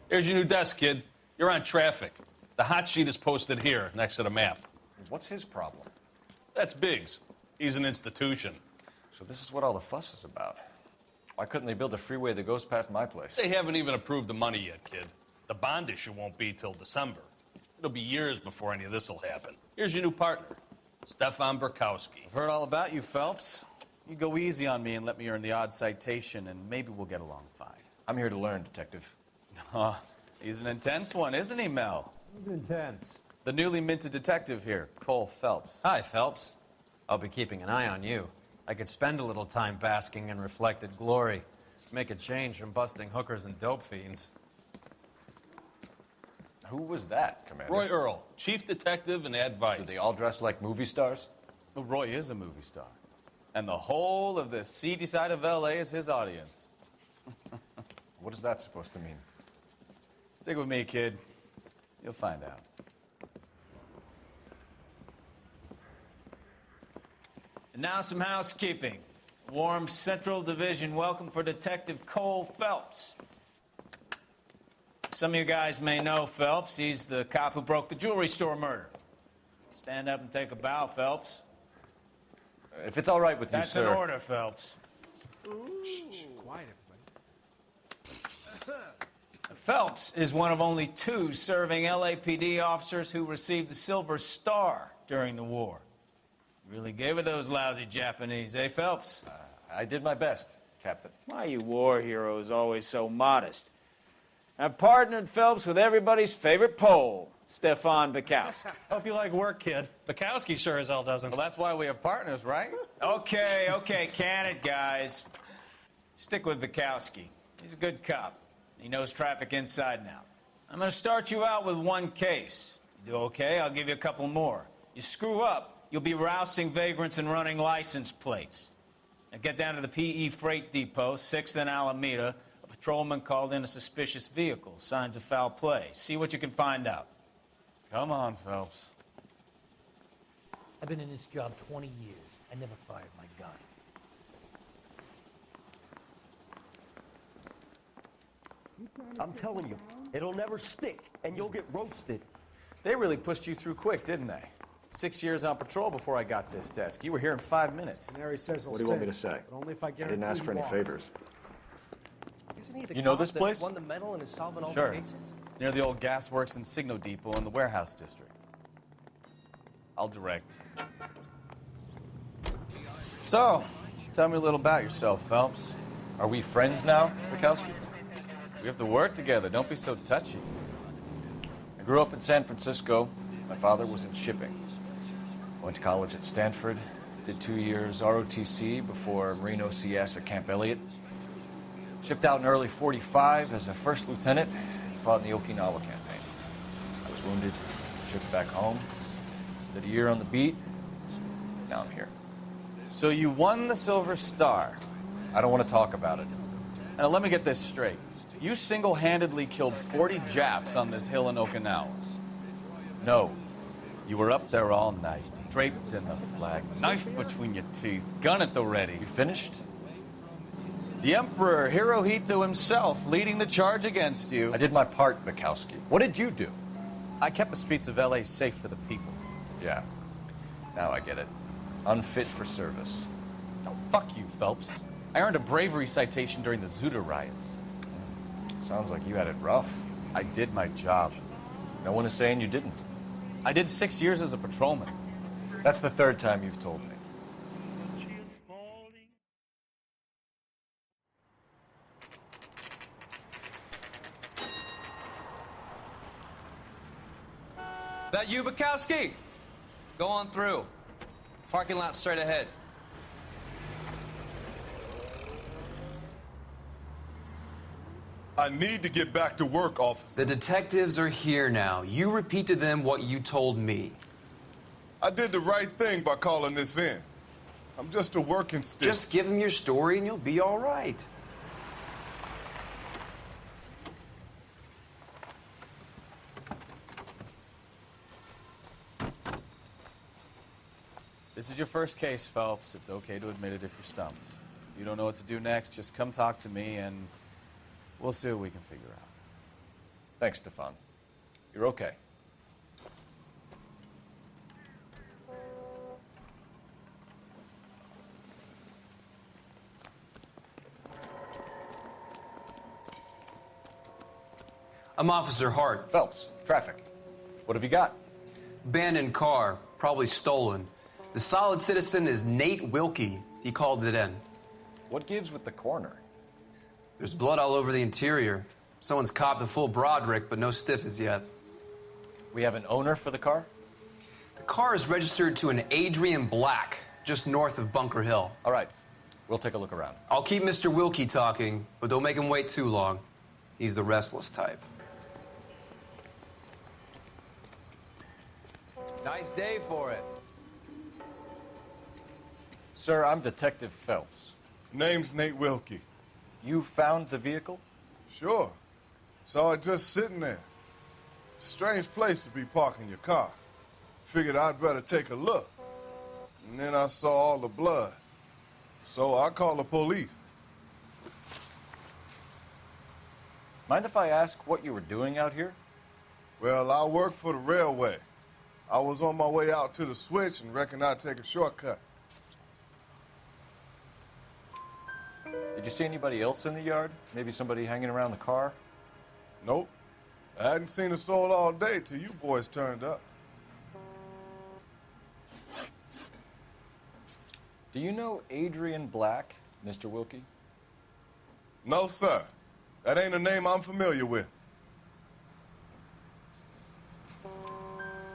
Here's your new desk, kid. You're on traffic. The hot sheet is posted here, next to the map. What's his problem? That's Biggs. He's an institution. So this is what all the fuss is about. Why couldn't they build a freeway that goes past my place? They haven't even approved the money yet, kid. The bond issue won't be till December. It'll be years before any of this will happen. Here's your new partner, Stefan Burkowski. I've heard all about you, Phelps. You go easy on me and let me earn the odd citation, and maybe we'll get along fine. I'm here to learn, Detective. He's an intense one, isn't he, Mel? He's intense. The newly minted detective here, Coul Fэлpс. Hi, Phelps. I'll be keeping an eye on you. I could spend a little time basking in reflected glory. Make a change from busting hookers and dope fiends. Who was that, Commander? Roy Earl, chief detective and advice. Do they all dress like movie stars? Well, Roy is a movie star. And the whole of the seedy side of L.A. is his audience. What is that supposed to mean? Stick with me, kid. You'll find out. And now some housekeeping. Warm Central Division welcome for Detective Coul Fэлpс. Some of you guys may know Phelps. He's the cop who broke the jewelry store murder. Stand up and take a bow, Phelps. If it's all right with you, That's sir. an order, Phelps. Shh, quiet, everybody. Phelps is one of only 2 serving LAPD officers who received the Silver Star during the war. Really gave it those lousy Japanese, eh, Phelps? I did my best, Captain. Why are you war heroes always so modest? I've partnered Phelps with everybody's favorite Pole, Stefan Burkowski. Hope you like work, kid. Bukowski sure as hell doesn't. Well, that's why we have partners, right? Okay, can it, guys. Stick with Burkowski. He's a good cop. He knows traffic inside and out. I'm going to start you out with 1 case. You do okay, I'll give you a couple more. You screw up, you'll be rousting vagrants and running license plates. Now get down to the PE Freight Depot, 6th and Alameda. A patrolman called in a suspicious vehicle. Signs of foul play. See what you can find out. Come on, Phelps. I've been in this job 20 years. I never fired my gun. I'm telling you, it'll never stick, and you'll get roasted. They really pushed you through quick, didn't they? 6 years on patrol before I got this desk. You were here in 5 minutes. Mary says he'll What do you want me to say? But only if I I guarantee didn't ask for any favors. Isn't he the You know cop this that place? won the medal and is solving all Sure. the cases? Near the old gasworks and Signo Depot in the warehouse district. I'll direct. So, tell me a little about yourself, Phelps. Are we friends now, Burkowski? We have to work together. Don't be so touchy. I grew up in San Francisco. My father was in shipping. Went to college at Stanford. Did 2 years ROTC before Marine OCS at Camp Elliott. Shipped out in early '45 as a first lieutenant. Fought in the Okinawa campaign. I was wounded. Shipped back home. Did a year on the beat. Now I'm here. So you won the Silver Star. I don't want to talk about it. Now let me get this straight. You single-handedly killed 40 Japs on this hill in Okinawa. No. You were up there all night, draped in the flag, knife between your teeth, gun at the ready. You finished? The Emperor Hirohito himself leading the charge against you. I did my part, Burkowski. What did you do? I kept the streets of L.A. safe for the people. Yeah. Now I get it. Unfit for service. No, fuck you, Phelps. I earned a bravery citation during the Zuda riots. Sounds like you had it rough. I did my job. No one is saying you didn't. I did 6 years as a patrolman. That's the 3rd time you've told me. That you, Burkowski? Go on through. Parking lot straight ahead. I need to get back to work, officer. The detectives are here now. You repeat to them what you told me. I did the right thing by calling this in. I'm just a working stick. Just give them your story and you'll be all right. This is your first case, Phelps. It's okay to admit it if you're stumped. If you don't know what to do next, just come talk to me and we'll see what we can figure out. Thanks, Stefan. You're okay. I'm Officer Hart. Phelps, traffic. What have you got? Abandoned car, probably stolen. The solid citizen is Nate Wilkie. He called it in. What gives with the coroner? There's blood all over the interior. Someone's copped a full Broderick, but no stiff as yet. We have an owner for the car? The car is registered to an Adrian Black, just north of Bunker Hill. All right. We'll take a look around. I'll keep Mr. Wilkie talking, but don't make him wait too long. He's the restless type. Nice day for it. Sir, I'm Detective Phelps. Name's Nate Wilkie. You found the vehicle? Sure. Saw it just sitting there. Strange place to be parking your car. Figured I'd better take a look. And then I saw all the blood. So I called the police. Mind if I ask what you were doing out here? Well, I work for the railway. I was on my way out to the switch and reckoned I'd take a shortcut. Did you see anybody else in the yard? Maybe somebody hanging around the car? Nope. I hadn't seen a soul all day till you boys turned up. Do you know Adrian Black, Mr. Wilkie? No, sir. That ain't a name I'm familiar with.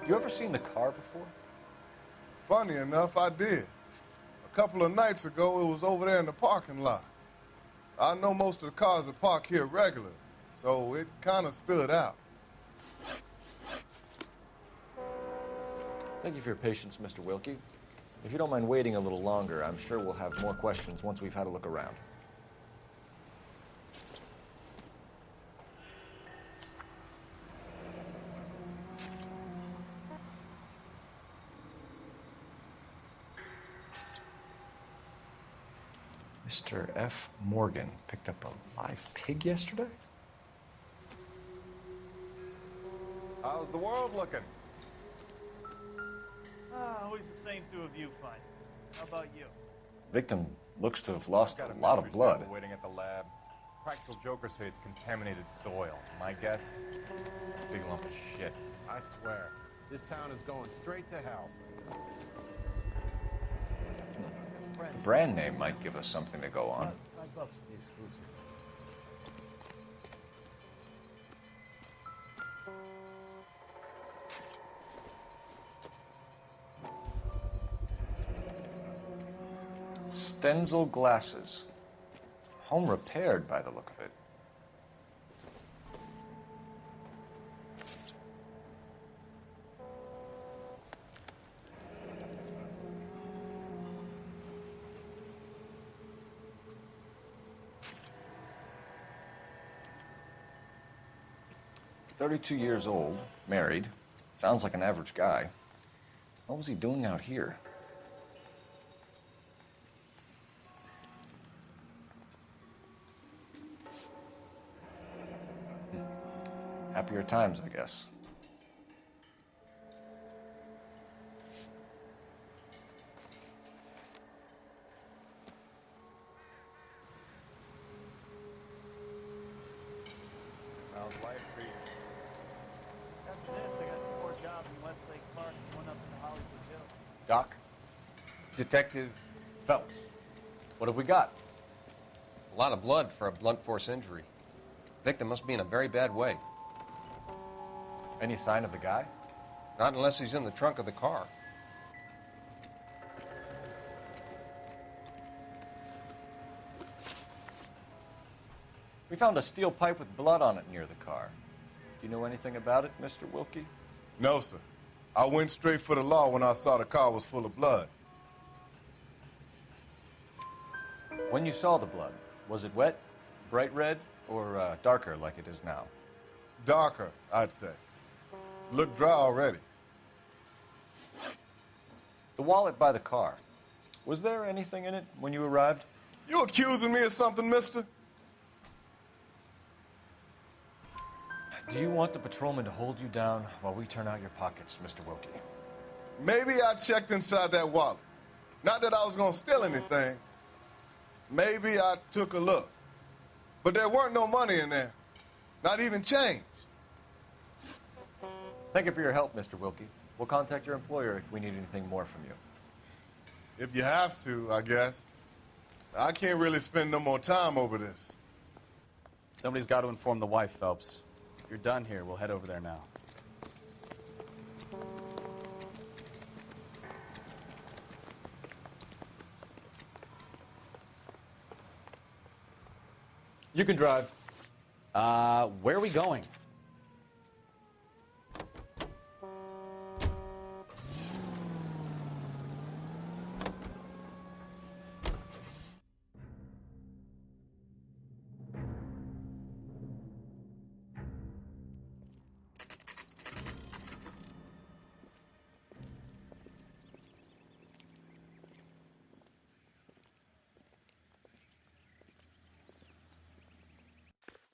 You ever seen the car before? Funny enough, I did. A couple of nights ago, it was over there in the parking lot. I know most of the cars are parked here regular, so it kind of stood out. Thank you for your patience, Mr. Wilkie. If you don't mind waiting a little longer, I'm sure we'll have more questions once we've had a look around. Mr. F. Morgan picked up a live pig yesterday? How's the world looking? Always the same through a viewfinder. How about you? Victim looks to have lost Got a lot of mystery blood. sample waiting at the lab. Practical jokers say it's contaminated soil. My guess, big lump of shit. I swear, this town is going straight to hell. The brand name might give us something to go on. $5 for the exclusive. Stenzel glasses. Home repaired by the look of it. "32 years old, married. Sounds like an average guy. What was he doing out here?" Happier times, I guess. How's life for you? After this, I got 4 jobs in Westlake Park and one up in the Hollywood Hills. Doc? Detective Phelps. What have we got? A lot of blood for a blunt force injury. Victim must be in a very bad way. Any sign of the guy? Not unless he's in the trunk of the car. We found a steel pipe with blood on it near the car. Do you know anything about it, Mr. Wilkie? No, sir. I went straight for the law when I saw the car was full of blood. When you saw the blood, was it wet, bright red, or darker like it is now? Darker, I'd say. Looked dry already. The wallet by the car. Was there anything in it when you arrived? You accusing me of something, mister? Do you want the patrolman to hold you down while we turn out your pockets, Mr. Wilkie? Maybe I checked inside that wallet. Not that I was gonna steal anything. Maybe I took a look. But there weren't no money in there. Not even change. Thank you for your help, Mr. Wilkie. We'll contact your employer if we need anything more from you. If you have to, I guess. I can't really spend no more time over this. Somebody's got to inform the wife, Phelps. If you're done here, we'll head over there now. You can drive. Where are we going?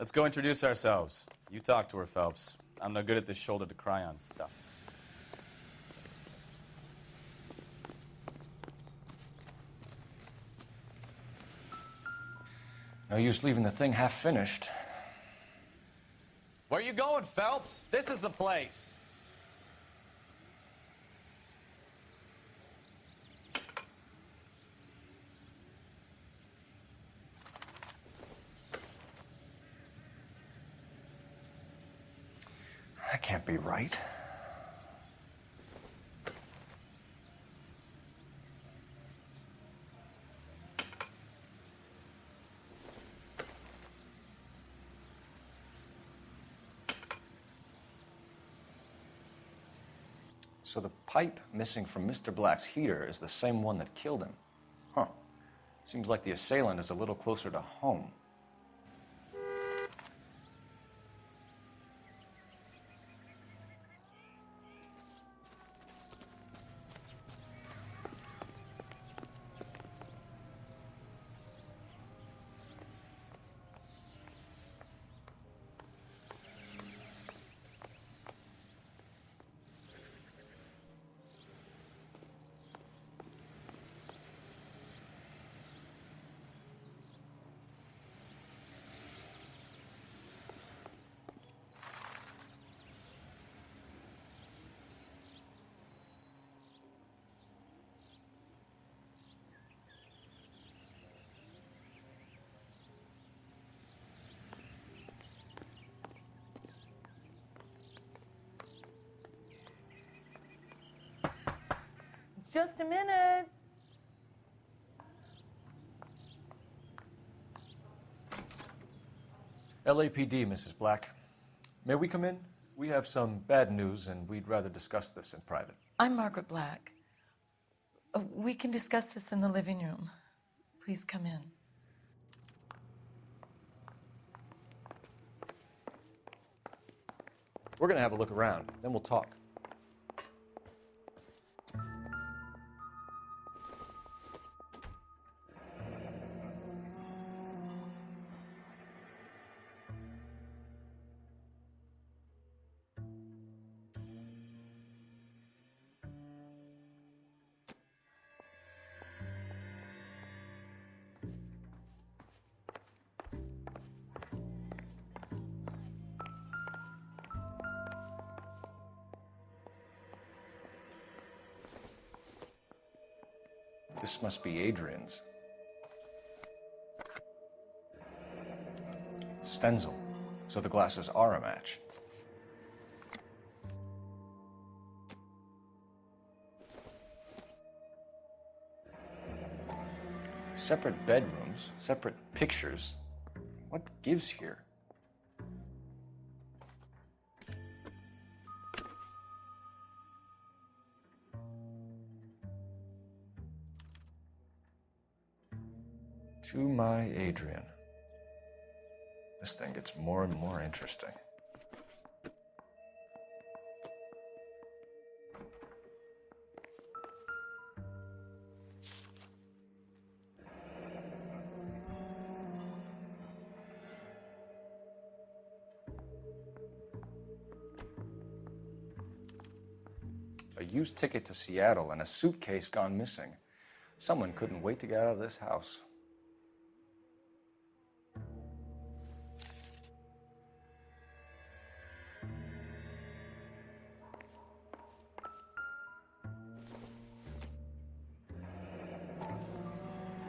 Let's go introduce ourselves. You talk to her, Phelps. I'm no good at this shoulder to cry on stuff. No use leaving the thing half finished. Where are you going, Phelps? This is the place. That can't be right. So the pipe missing from Mr. Black's heater is the same one that killed him. Huh. Seems like the assailant is a little closer to home. Just a minute. LAPD, Mrs. Black. May we come in? We have some bad news, and we'd rather discuss this in private. I'm Margaret Black. We can discuss this in the living room. Please come in. We're going to have a look around, then we'll talk. This must be Adrian's. Stenzel. So the glasses are a match. Separate bedrooms, separate pictures. What gives here? To my Adrian. This thing gets more and more interesting. a used ticket to Seattle, and a suitcase gone missing. Someone couldn't wait to get out of this house.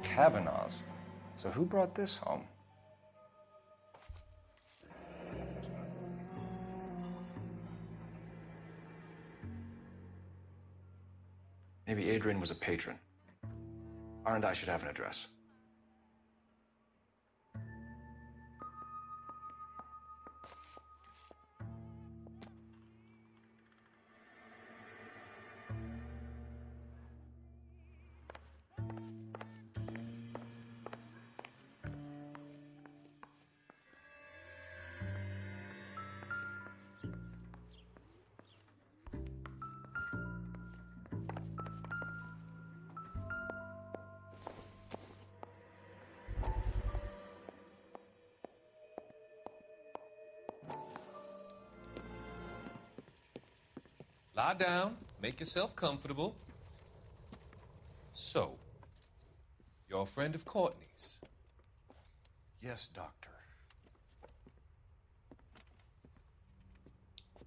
Kavanaugh's. So who brought this home? Maybe Adrian was a patron. R&I should have an address. Lie down, make yourself comfortable. So, you're a friend of Courtney's? Yes, Doctor.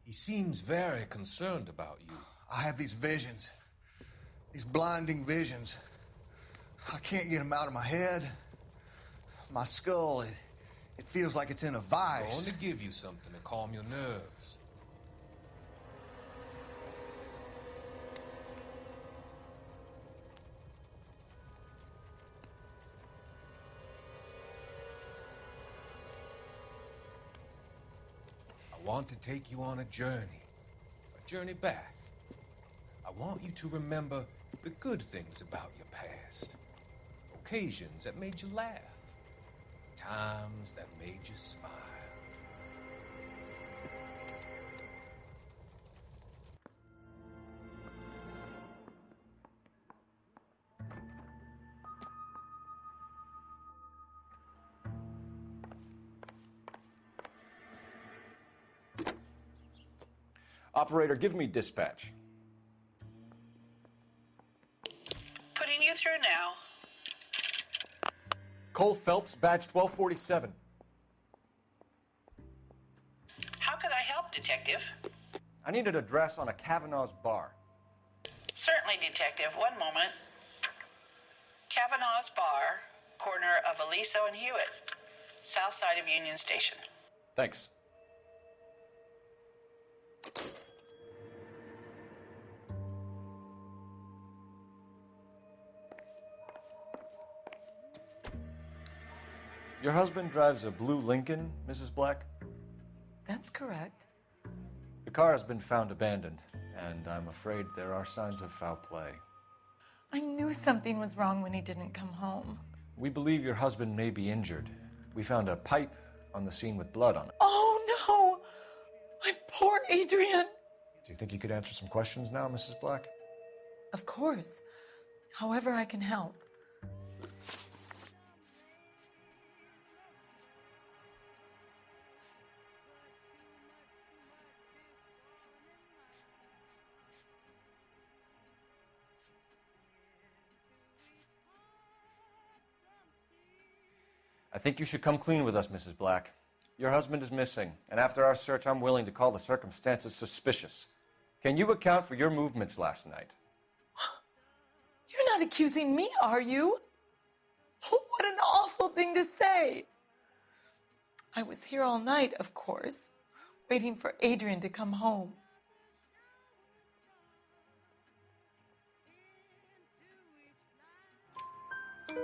He seems very concerned about you. I have these visions, these blinding visions. I can't get them out of my head. My skull, it feels like it's in a vice. I'm going to give you something to calm your nerves. I want to take you on a journey back. I want you to remember the good things about your past, occasions that made you laugh, times that made you smile. Operator, give me dispatch. Putting you through now. Coul Fэлps, badge 1247. How could I help, Detective? I need an address on a Kavanaugh's bar. Certainly, Detective. One moment. Kavanaugh's Bar, corner of Aliso and Hewitt, south side of Union Station. Thanks. Your husband drives a blue Lincoln, Mrs. Black? That's correct. The car has been found abandoned, and I'm afraid there are signs of foul play. I knew something was wrong when he didn't come home. We believe your husband may be injured. We found a pipe on the scene with blood on it. Oh, no! My poor Adrian! Do you think you could answer some questions now, Mrs. Black? Of course. However I can help. I think you should come clean with us, Mrs. Black. Your husband is missing, and after our search, I'm willing to call the circumstances suspicious. Can you account for your movements last night? You're not accusing me, are you? What an awful thing to say. I was here all night, of course, waiting for Adrian to come home.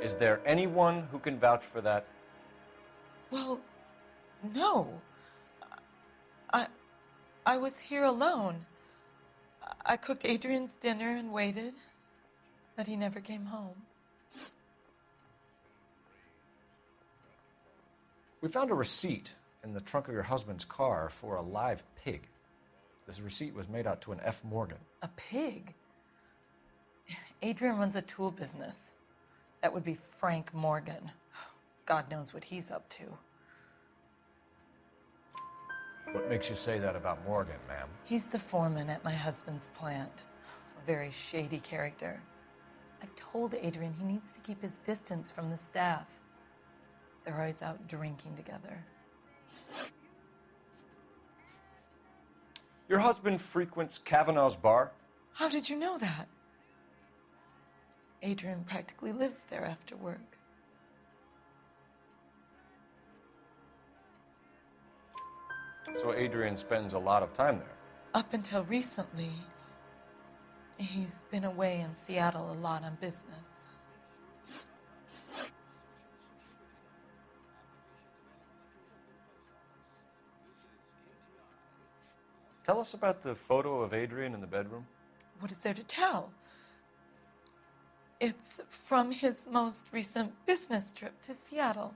Is there anyone who can vouch for that? Well, no. I was here alone. I cooked Adrian's dinner and waited, but he never came home. We found a receipt in the trunk of your husband's car for a live pig. This receipt was made out to an F. Morgan. A pig? Adrian runs a tool business. That would be Frank Morgan. God knows what he's up to. What makes you say that about Morgan, ma'am? He's the foreman at my husband's plant. very shady character. I've told Adrian he needs to keep his distance from the staff. They're always out drinking together. Your husband frequents Kavanaugh's bar? How did you know that? Adrian practically lives there after work. So Adrian spends a lot of time there? Up until recently, he's been away in Seattle a lot on business. Tell us about the photo of Adrian in the bedroom. What is there to tell? It's from his most recent business trip to Seattle.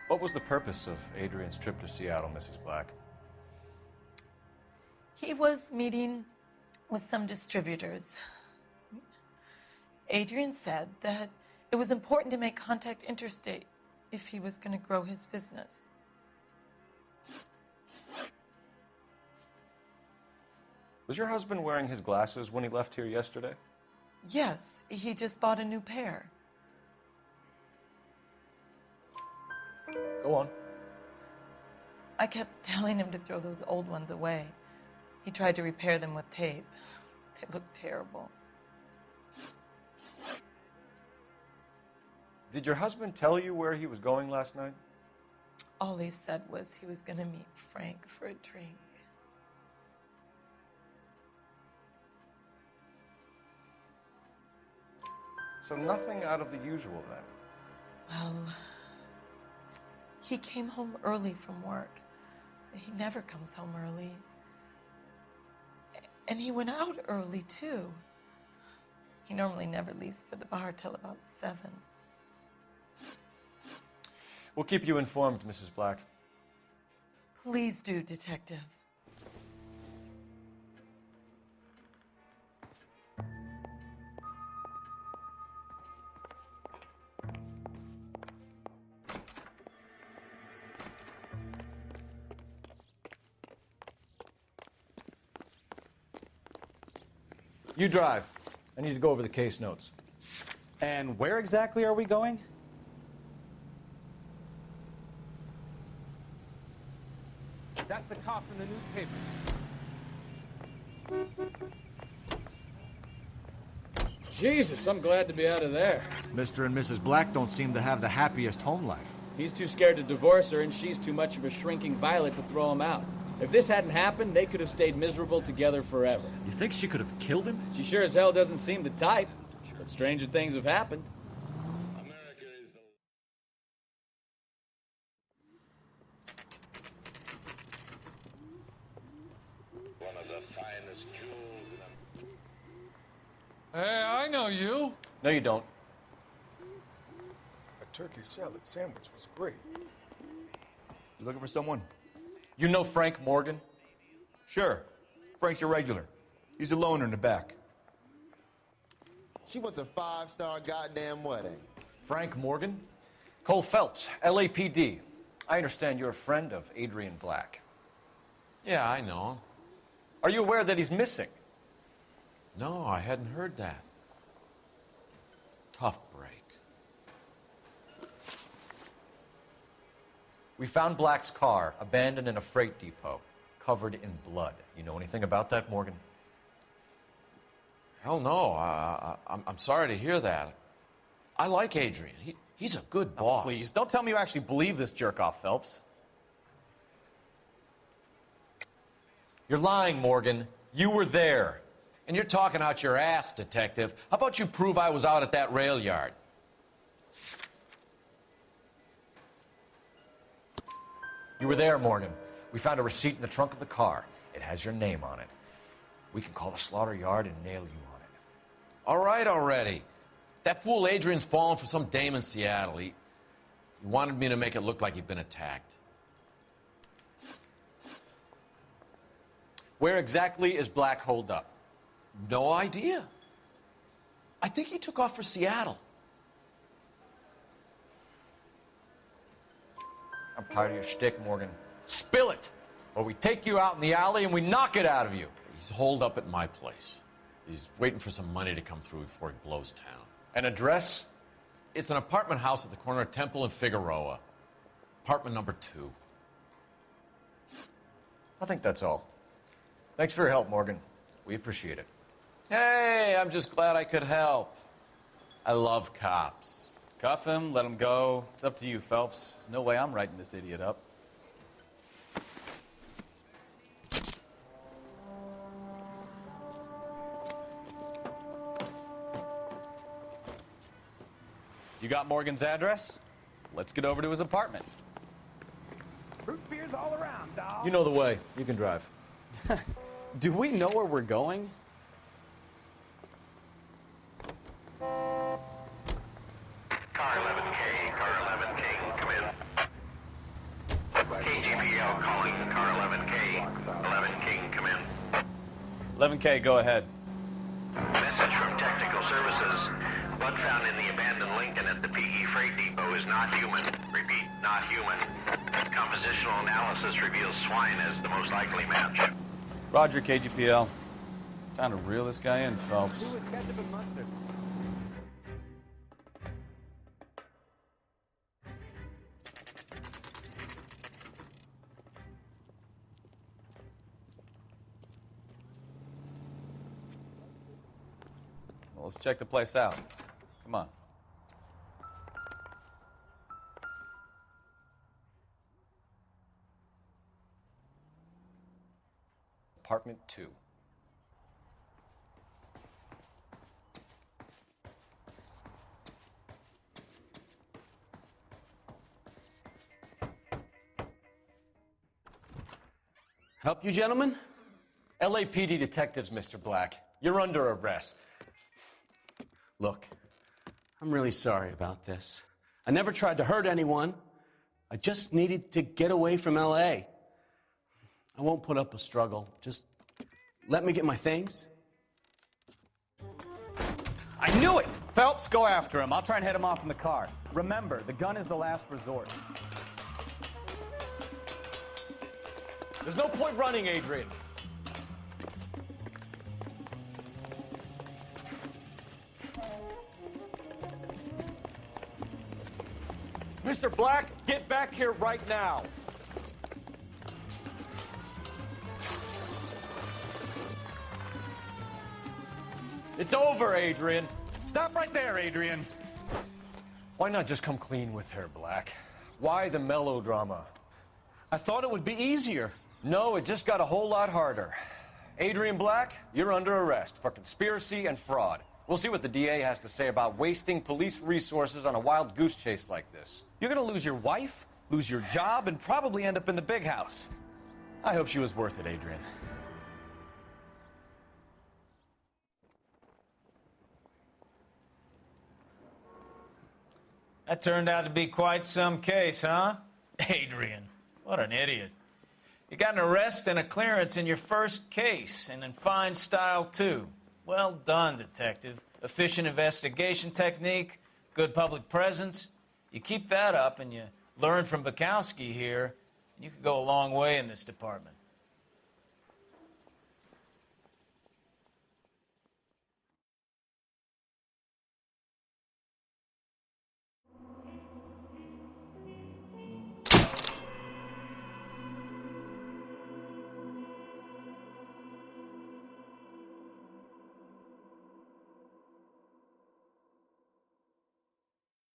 What was the purpose of Adrian's trip to Seattle, Mrs. Black? He was meeting with some distributors. Adrian said that it was important to make contact interstate if he was going to grow his business. Was your husband wearing his glasses when he left here yesterday? Yes, he just bought a new pair. Go on. I kept telling him to throw those old ones away. He tried to repair them with tape. They looked terrible. Did your husband tell you where he was going last night? All he said was he was going to meet Frank for a drink. So nothing out of the usual then? Well, he came home early from work. He never comes home early. And he went out early, too. He normally never leaves for the bar till about 7. We'll keep you informed, Mrs. Black. Please do, Detective. You drive. I need to go over the case notes. And where exactly are we going? That's the cop from the newspaper. Jesus, I'm glad to be out of there. Mr. and Mrs. Black don't seem to have the happiest home life. He's too scared to divorce her, and she's too much of a shrinking violet to throw him out. If this hadn't happened, they could have stayed miserable together forever. You think she could have killed him? She sure as hell doesn't seem the type, but stranger things have happened. One of the finest jewels in a... Hey, I know you. No, you don't. A turkey salad sandwich was great. You looking for someone? You know Frank Morgan? Sure. Frank's your regular. He's a loner in the back. She wants a 5-star goddamn wedding. Frank Morgan? Coul Fэлps, LAPD. I understand you're a friend of Adrian Black. Yeah, I know him. Are you aware that he's missing? No, I hadn't heard that. Tough break. We found Black's car abandoned in a freight depot, covered in blood. You know anything about that, Morgan? Hell no. I'm sorry to hear that. I like Adrian. He's a good boss. Please, don't tell me you actually believe this jerk-off, Phelps. You're lying, Morgan. You were there. And you're talking out your ass, Detective. How about you prove I was out at that rail yard? You were there, Morgan. We found a receipt in the trunk of the car. It has your name on it. We can call the slaughter yard and nail you on it. All right already. That fool Adrian's fallen for some dame in Seattle. He wanted me to make it look like he'd been attacked. Where exactly is Black holed up? No idea. I think he took off for Seattle. Tired of your shtick, Morgan. Spill it! Or we take you out in the alley and we knock it out of you. He's holed up at my place. He's waiting for some money to come through before he blows town. An address? It's an apartment house at the corner of Temple and Figueroa. Apartment number 2. I think that's all. Thanks for your help, Morgan. We appreciate it. Hey, I'm just glad I could help. I love cops. Cuff him, let him go. It's up to you, Phelps. There's no way I'm writing this idiot up. You got Morgan's address? Let's get over to his apartment. Root beers all around, dog. You know the way. You can drive. Do we know where we're going? Car 11K, car 11K, come in. KGPL calling car 11K. 11K, come in. 11K, go ahead. Message from Technical Services. Blood found in the abandoned Lincoln at the PE Freight Depot is not human. Repeat, not human. Compositional analysis reveals swine as the most likely match. Roger, KGPL. Time to reel this guy in, Phelps. Do with ketchup and mustard. Well, let's check the place out. Come on. Apartment 2. Help you, gentlemen? LAPD detectives, Mr. Black. You're under arrest. Look, I'm really sorry about this. I never tried to hurt anyone. I just needed to get away from L.A. I won't put up a struggle. Just let me get my things. I knew it! Phelps, go after him. I'll try and head him off in the car. Remember, the gun is the last resort. There's no point running, Adrian. Mr. Black, get back here right now. It's over, Adrian. Stop right there, Adrian. Why not just come clean with her, Black? Why the melodrama? I thought it would be easier. No, it just got a whole lot harder. Adrian Black, you're under arrest for conspiracy and fraud. We'll see what the DA has to say about wasting police resources on a wild goose chase like this. You're gonna lose your wife, lose your job, and probably end up in the big house. I hope she was worth it, Adrian. That turned out to be quite some case, huh? Adrian, what an idiot. You got an arrest and a clearance in your first case, and in fine style, too. Well done, detective. Efficient investigation technique, good public presence. You keep that up and you learn from Bukowski here, and you could go a long way in this department.